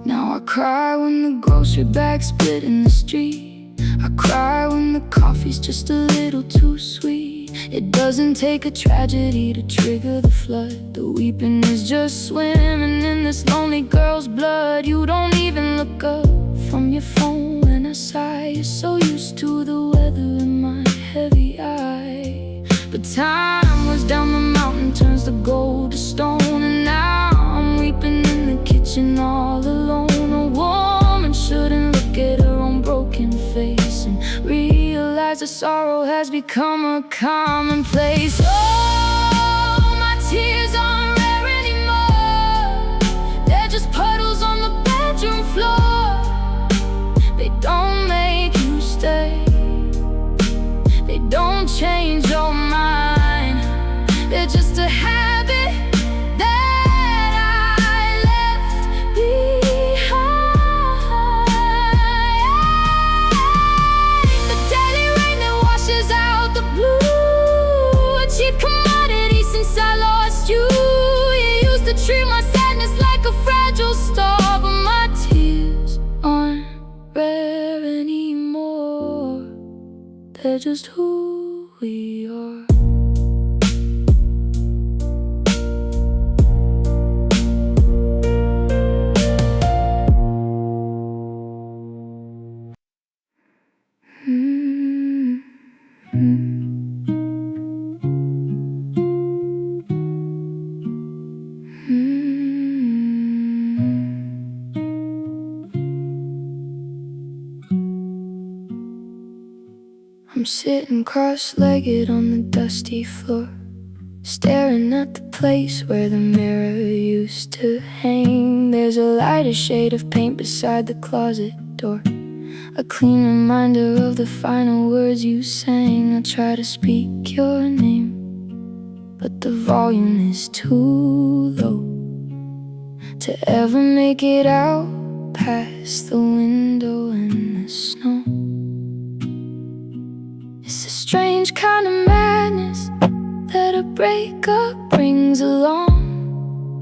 Now I cry when the grocery bag's split in the street. I cry when the coffee's just a little too sweet. It doesn't take a tragedy to trigger the flood. The weeping is just swimming in this lonely girl's blood. You don't even look up from your phone when I sigh. You're so used to the weather in my heavy eye. But time was down the mountain, turns the gold to stone. And now I'm weeping in the kitchen all alone. A woman shouldn't look at her own broken face and realize the sorrow has become a commonplace. Oh, my tears aren't rare anymore. They're just puddles on the bedroom floor. They don't make you stay. They don't change your mind. They're just a habit that I left behind. The daily rain that washes out the blue, a cheap commodity since I lost you. You used to treat my sadness like a fragile star, but my tears aren't rare anymore. They're just who we are. I'm sitting cross-legged on the dusty floor, staring at the place where the mirror used to hang. There's a lighter shade of paint beside the closet door, a clean reminder of the final words you sang. I try to speak your name, but the volume is too low to ever make it out past the window and the snow. It's a strange kind of madness that a breakup brings along.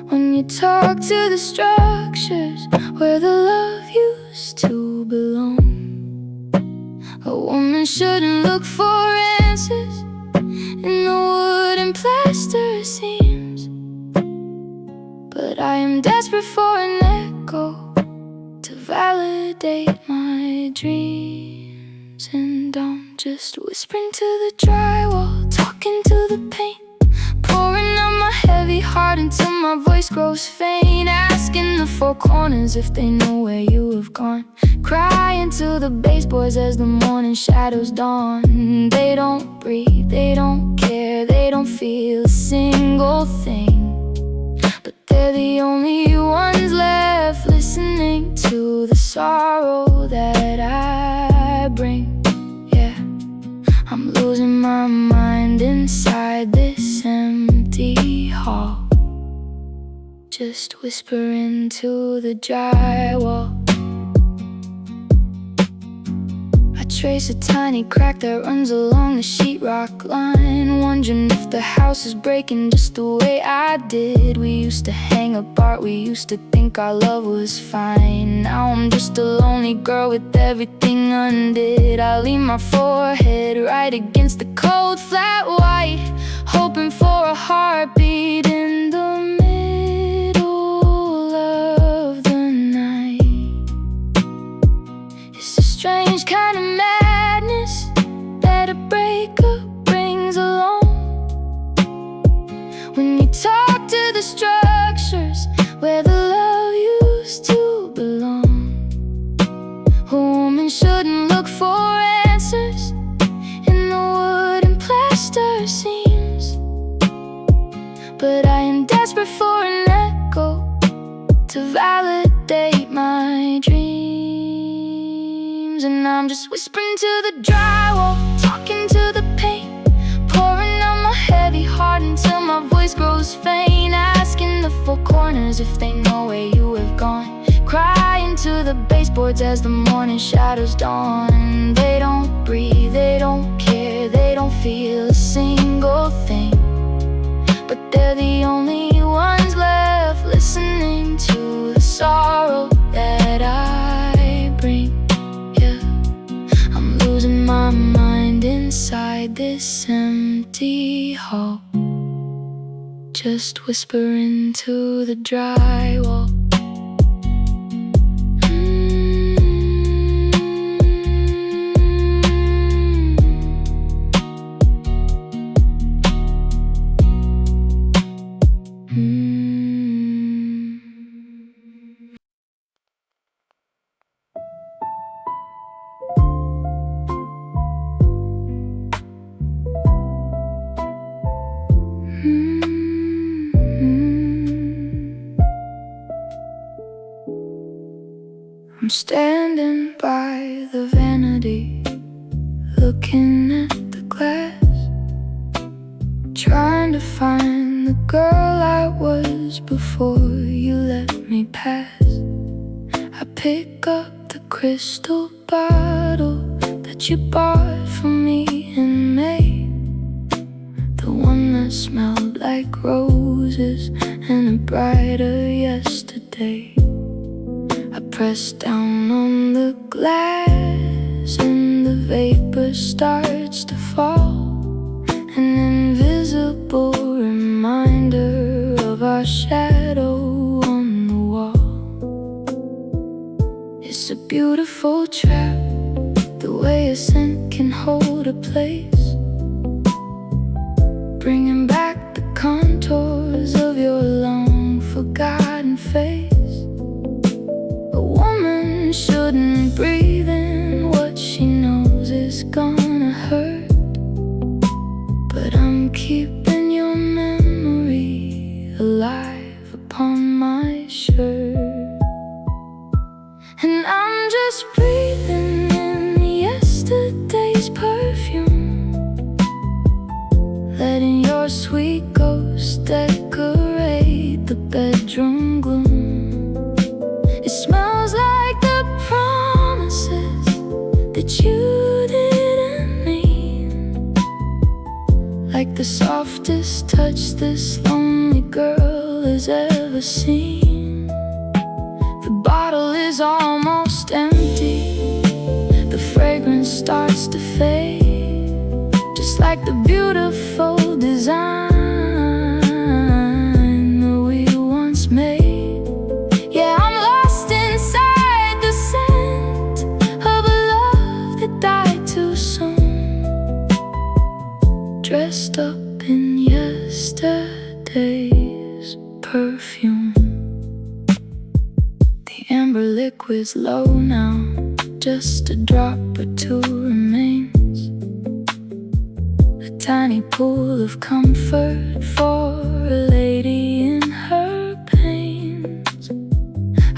When you talk to the structures where the love used to belong. A woman shouldn't look for answers in the wood and plaster seams, but I am desperate for an echo to validate my dreams. And I'm just whispering to the drywall, talking to the paint, pouring out my heavy heart until my voice grows faint, asking the four corners if they know where you have gone, crying to the baseboards as the morning shadows dawn. They don't breathe, they don't care, they don't feel a single thing, but they're the only ones left listening to the sorrow that I bring. Yeah, I'm losing my mind inside this empty hall, just whispering to the drywall. I trace a tiny crack that runs along the sheetrock line, wondering if the house is breaking just the way I did. We used to hang apart, we used to think our love was fine. Now I'm just a lonely girl with everything undid. I lean my forehead right against the cold flat white, hoping for a heartbeat in the middle of the night. It's a strange kind of madness that a breakup brings along. When you talk to the structures where the love used to belong. A woman shouldn't look for answers in the wood and plaster seams, but I validate my dreams. And I'm just whispering to the drywall, talking to the paint, pouring out my heavy heart until my voice grows faint, asking the four corners if they know where you have gone, crying to the baseboards as the morning shadows dawn. They don't breathe, they don't care, they don't feel a single thing, but they're the only ones left listening to the sorrow that I bring. Yeah, I'm losing my mind inside this empty hall, just whispering to the drywall. I'm standing by the vanity, looking at the glass, trying to find the girl I was before you let me pass. I pick up the crystal bottle that you bought for me in May, the one that smelled like roses and a brighter yesterday. I press down on the glass and the vapor starts to fall, an invisible reminder of our shadow on the wall. It's a beautiful trap, the way a scent can hold a place, bringing back the contours of your long forgotten face. A woman shouldn't breathe in what she knows is gonna hurt, but I'm keeping your memory alive upon my shirt. And I'm just breathing in yesterday's perfume, letting your sweet ghost decorate the bedroom gloom. It smells like the promises that you didn't mean, like the softest touch this lonely girl has ever seen. The bottle is almost empty, the fragrance starts to fade, just like the beautiful design that we once made. Yeah, I'm lost inside the scent of a love that died too soon, dressed up in yesterday's perfume. The amber liquid's low now, just a drop or two remains, a tiny pool of comfort for a lady in her pains.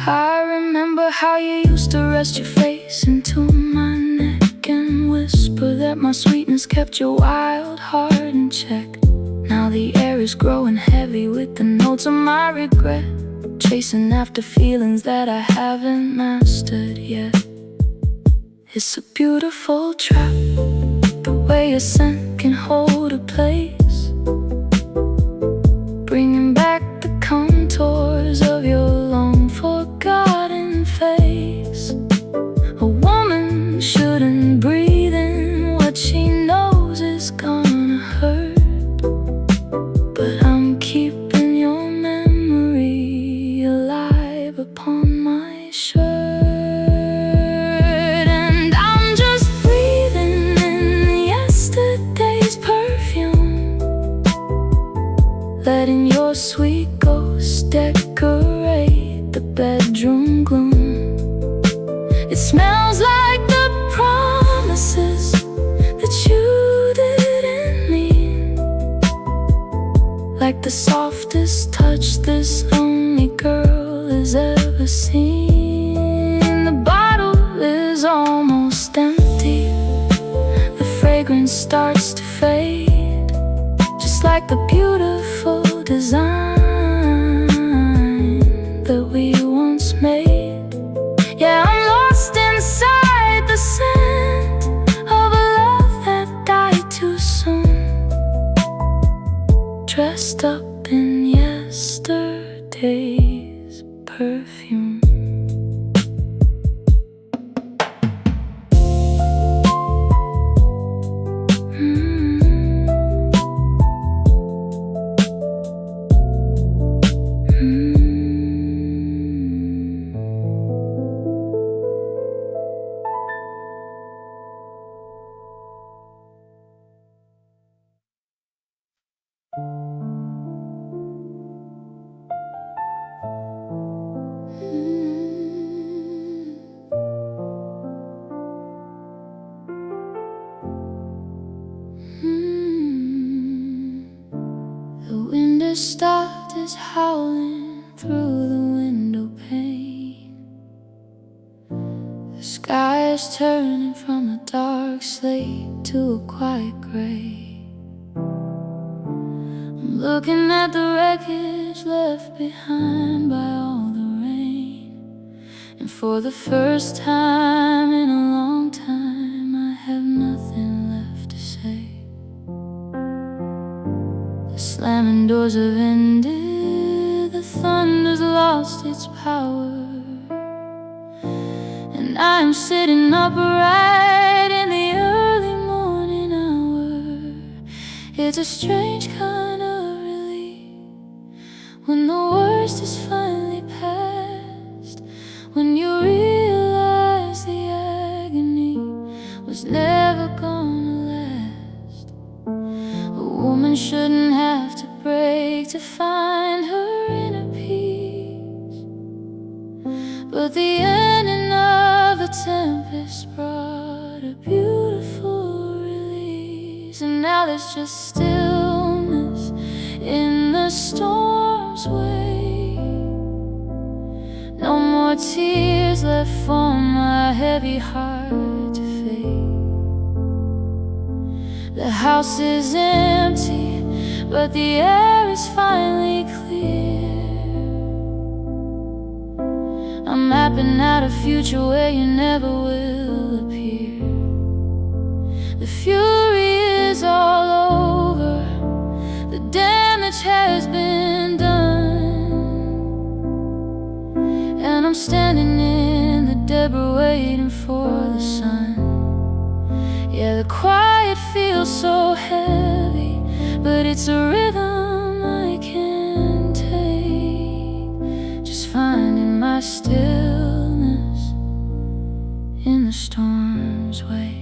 I remember how you used to rest your face into my neck and whisper that my sweetness kept your wild heart in check. Now the air is growing heavy with the notes of my regret, chasing after feelings that I haven't mastered yet. It's a beautiful trap, the way a scent can hold a place, bringing back the contours of your long forgotten face. A woman shouldn't breathe in what she knows is gonna hurt, but I'm keeping your memory alive upon my shirt. And I'm just breathing in yesterday's perfume, starts to fade, just like the beautiful design that we once made. Yeah, I'm lost inside the scent of a love that died too soon, dressed up in yesterday's perfume. The wind has stopped its howling through the window pane. The sky is turning from a dark slate to a quiet gray. I'm looking at the wreckage left behind by all the rain, and for the first time in a long time I have nothing left to say. The slamming doors have ended, the thunder's lost its power, and I'm sitting upright in the early morning hour. It's a strange kind of relief when the worst is finally past, when you realize the agony was never gonna last. A woman shouldn't have to break to find her inner peace, but the ending of the tempest brought a beautiful release. And now there's just stillness in the storm's way. No more tears left for my heavy heart to fade. The house is empty, but the air is finally clear. I'm mapping out a future where you never will appear. The fury is all over, the damage has been done, and I'm standing in the debris waiting for the sun. Yeah, the quiet feels so heavy, but it's a rhythm I can take, just finding my stillness in the storm's way.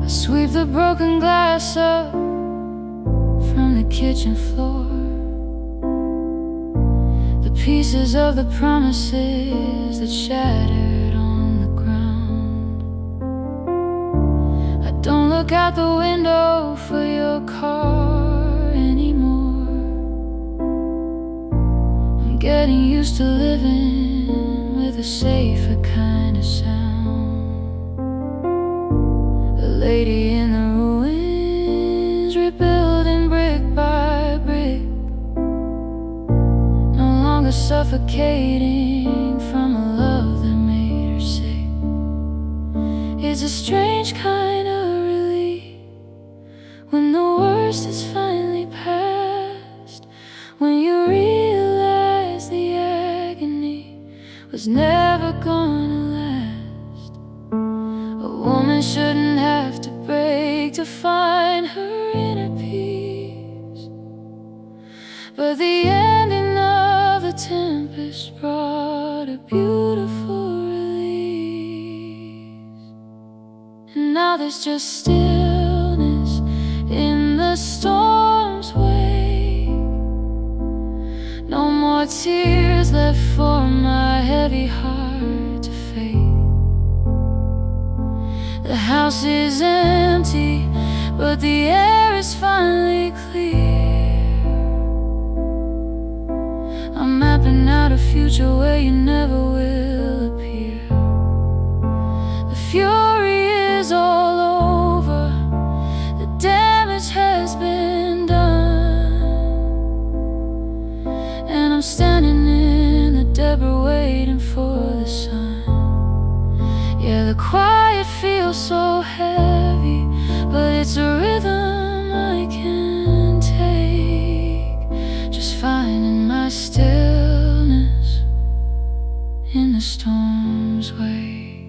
I sweep the broken glass up from the kitchen floor, the pieces of the promises that shattered on the ground. I don't look out the window for your car anymore. I'm getting used to living with a safer kind of sound. The lady in the ruins, rebuilding brick by brick, no longer suffocating from a love that made her sick. It's a strange kind of relief when the worst is finally past, when you realize the agony was never gonna last. A woman shouldn't have to break to find her inner peace, but the ending of the tempest brought a beautiful release. And now there's just stillness in the storm's way. No more tears left for my heavy heart to fade. The house is empty, but the air is finally clear. I'm mapping out a future where you never will appear. The fury is feels so heavy, but it's a rhythm I can take. Just finding my stillness in the storm's wake.